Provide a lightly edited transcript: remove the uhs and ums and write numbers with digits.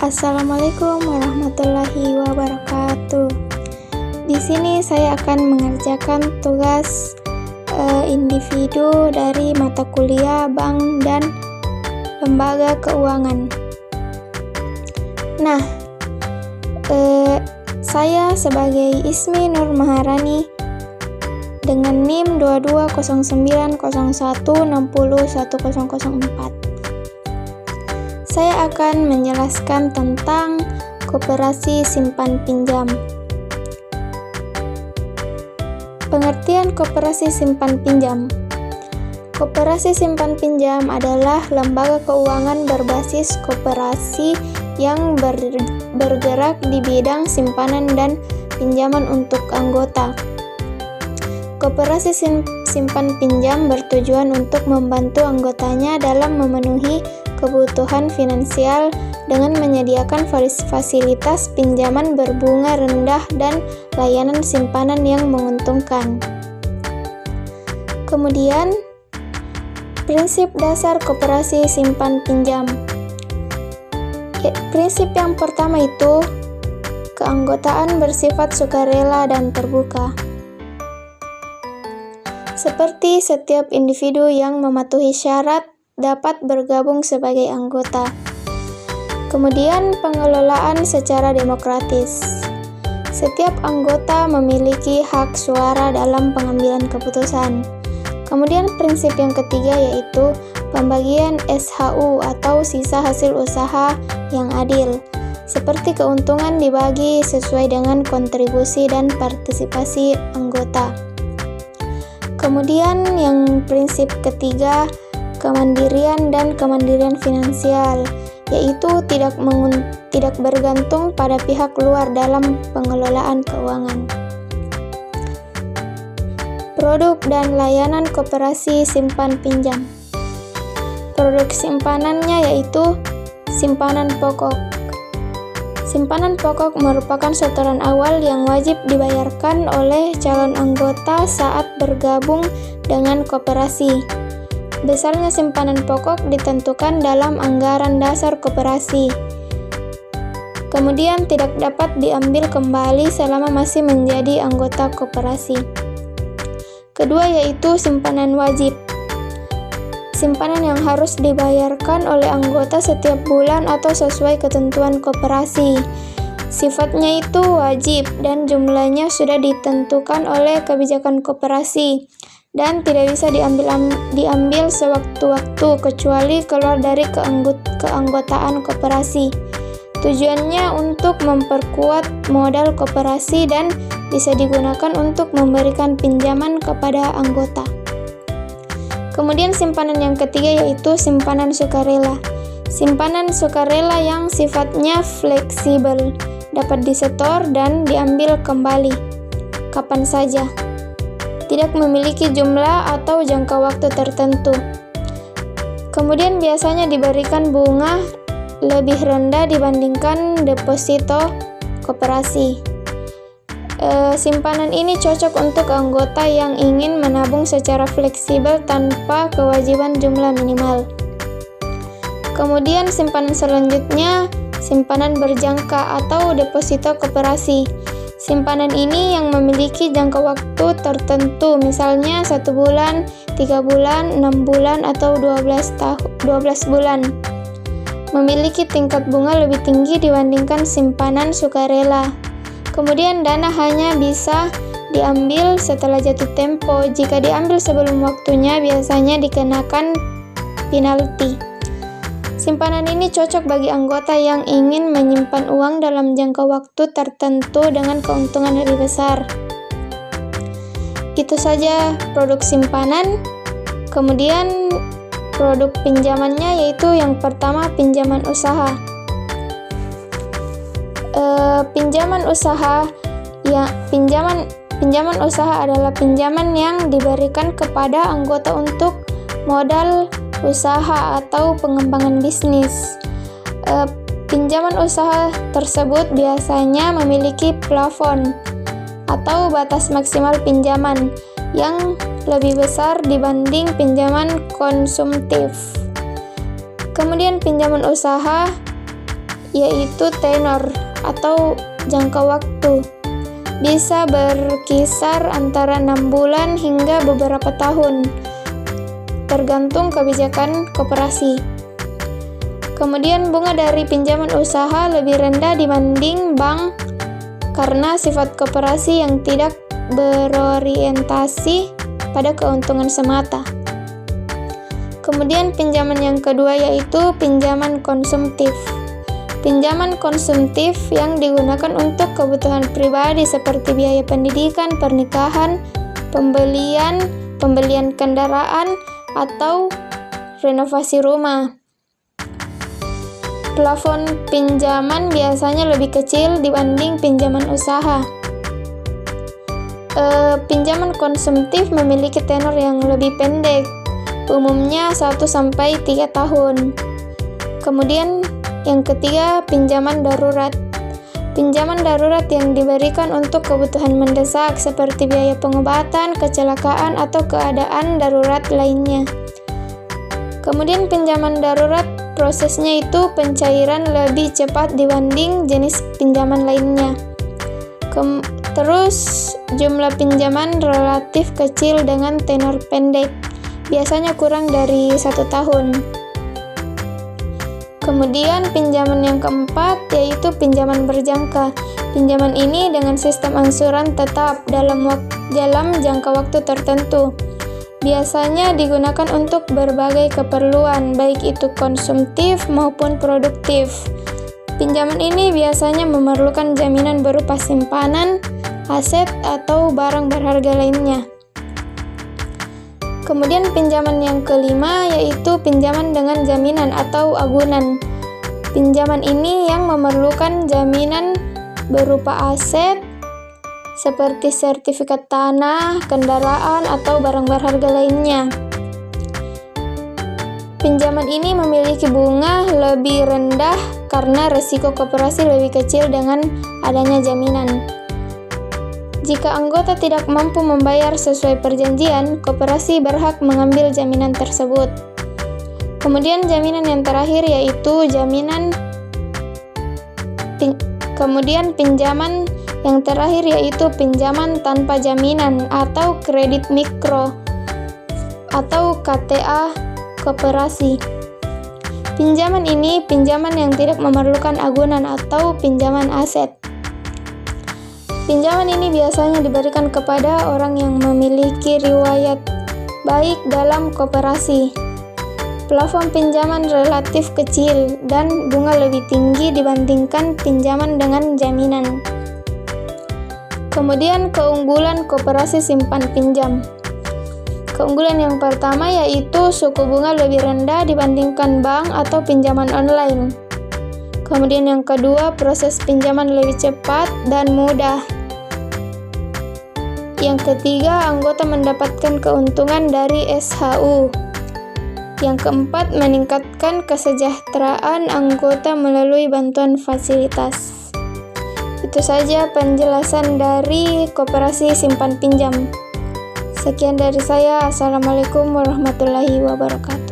Assalamualaikum warahmatullahi wabarakatuh. Di sini saya akan mengerjakan tugas individu dari mata kuliah Bank dan Lembaga Keuangan. Nah, saya sebagai Ismi Nur Maharani dengan NIM 220901601004. Saya akan menjelaskan tentang koperasi simpan pinjam. Pengertian koperasi simpan pinjam. Koperasi simpan pinjam adalah lembaga keuangan berbasis koperasi yang bergerak di bidang simpanan dan pinjaman untuk anggota. Koperasi simpan pinjam bertujuan untuk membantu anggotanya dalam memenuhi kebutuhan finansial dengan menyediakan fasilitas pinjaman berbunga rendah dan layanan simpanan yang menguntungkan. Kemudian, prinsip dasar koperasi simpan pinjam. Prinsip yang pertama itu, keanggotaan bersifat sukarela dan terbuka. Seperti setiap individu yang mematuhi syarat dapat bergabung sebagai anggota. Kemudian, pengelolaan secara demokratis. Setiap anggota memiliki hak suara dalam pengambilan keputusan. Kemudian, prinsip yang ketiga yaitu pembagian SHU atau sisa hasil usaha yang adil. Seperti keuntungan dibagi sesuai dengan kontribusi dan partisipasi anggota. Kemudian, yang prinsip ketiga, kemandirian dan kemandirian finansial, yaitu tidak bergantung pada pihak luar dalam pengelolaan keuangan. Produk dan layanan koperasi simpan pinjam. Produk simpanannya yaitu simpanan pokok. Simpanan pokok merupakan setoran awal yang wajib dibayarkan oleh calon anggota saat bergabung dengan koperasi. Besarnya simpanan pokok ditentukan dalam anggaran dasar koperasi. Kemudian tidak dapat diambil kembali selama masih menjadi anggota koperasi. Kedua yaitu simpanan wajib. Simpanan yang harus dibayarkan oleh anggota setiap bulan atau sesuai ketentuan koperasi. Sifatnya itu wajib dan jumlahnya sudah ditentukan oleh kebijakan koperasi dan tidak bisa diambil sewaktu-waktu kecuali keluar dari keanggotaan koperasi. Tujuannya untuk memperkuat modal koperasi dan bisa digunakan untuk memberikan pinjaman kepada anggota. Kemudian simpanan yang ketiga yaitu simpanan sukarela. Simpanan sukarela yang sifatnya fleksibel, dapat disetor dan diambil kembali kapan saja. Tidak memiliki jumlah atau jangka waktu tertentu. Kemudian biasanya diberikan bunga lebih rendah dibandingkan deposito koperasi. Simpanan ini cocok untuk anggota yang ingin menabung secara fleksibel tanpa kewajiban jumlah minimal. Kemudian simpanan selanjutnya, simpanan berjangka atau deposito koperasi. Simpanan ini yang memiliki jangka waktu tertentu, misalnya 1 bulan, 3 bulan, 6 bulan, atau 12 bulan. Memiliki tingkat bunga lebih tinggi dibandingkan simpanan sukarela. Kemudian dana hanya bisa diambil setelah jatuh tempo. Jika diambil sebelum waktunya, biasanya dikenakan penalti. Simpanan ini cocok bagi anggota yang ingin menyimpan uang dalam jangka waktu tertentu dengan keuntungan lebih besar. Itu saja produk simpanan. Kemudian produk pinjamannya yaitu yang pertama pinjaman usaha. Pinjaman usaha adalah pinjaman yang diberikan kepada anggota untuk modal usaha atau pengembangan bisnis. Pinjaman usaha tersebut biasanya memiliki plafon atau batas maksimal pinjaman yang lebih besar dibanding pinjaman konsumtif. Kemudian pinjaman usaha yaitu tenor atau jangka waktu. Bisa berkisar antara 6 bulan hingga beberapa tahun, tergantung kebijakan koperasi. Kemudian bunga dari pinjaman usaha lebih rendah dibanding bank karena sifat koperasi yang tidak berorientasi pada keuntungan semata. Kemudian pinjaman yang kedua yaitu pinjaman konsumtif. Pinjaman konsumtif yang digunakan untuk kebutuhan pribadi seperti biaya pendidikan, pernikahan, pembelian kendaraan, atau renovasi rumah. Plafon pinjaman biasanya lebih kecil dibanding pinjaman usaha. Pinjaman konsumtif memiliki tenor yang lebih pendek, umumnya 1-3 tahun. Kemudian yang ketiga, pinjaman darurat. Pinjaman darurat yang diberikan untuk kebutuhan mendesak seperti biaya pengobatan, kecelakaan, atau keadaan darurat lainnya. Kemudian pinjaman darurat prosesnya itu pencairan lebih cepat dibanding jenis pinjaman lainnya. Terus jumlah pinjaman relatif kecil dengan tenor pendek, biasanya kurang dari 1 tahun. Kemudian pinjaman yang keempat yaitu pinjaman berjangka. Pinjaman ini dengan sistem angsuran tetap dalam jangka waktu tertentu. Biasanya digunakan untuk berbagai keperluan, baik itu konsumtif maupun produktif. Pinjaman ini biasanya memerlukan jaminan berupa simpanan, aset, atau barang berharga lainnya. Kemudian pinjaman yang kelima yaitu pinjaman dengan jaminan atau agunan. Pinjaman ini yang memerlukan jaminan berupa aset seperti sertifikat tanah, kendaraan, atau barang berharga lainnya. Pinjaman ini memiliki bunga lebih rendah karena risiko koperasi lebih kecil dengan adanya jaminan. Jika anggota tidak mampu membayar sesuai perjanjian, koperasi berhak mengambil jaminan tersebut. Kemudian pinjaman yang terakhir yaitu pinjaman tanpa jaminan atau kredit mikro atau KTA koperasi. Pinjaman ini pinjaman yang tidak memerlukan agunan atau pinjaman aset. Pinjaman ini biasanya diberikan kepada orang yang memiliki riwayat baik dalam koperasi. Plafon pinjaman relatif kecil dan bunga lebih tinggi dibandingkan pinjaman dengan jaminan. Kemudian keunggulan koperasi simpan pinjam. Keunggulan yang pertama yaitu suku bunga lebih rendah dibandingkan bank atau pinjaman online. Kemudian yang kedua, proses pinjaman lebih cepat dan mudah. Yang ketiga, anggota mendapatkan keuntungan dari SHU. Yang keempat, meningkatkan kesejahteraan anggota melalui bantuan fasilitas. Itu saja penjelasan dari koperasi simpan pinjam. Sekian dari saya. Assalamualaikum warahmatullahi wabarakatuh.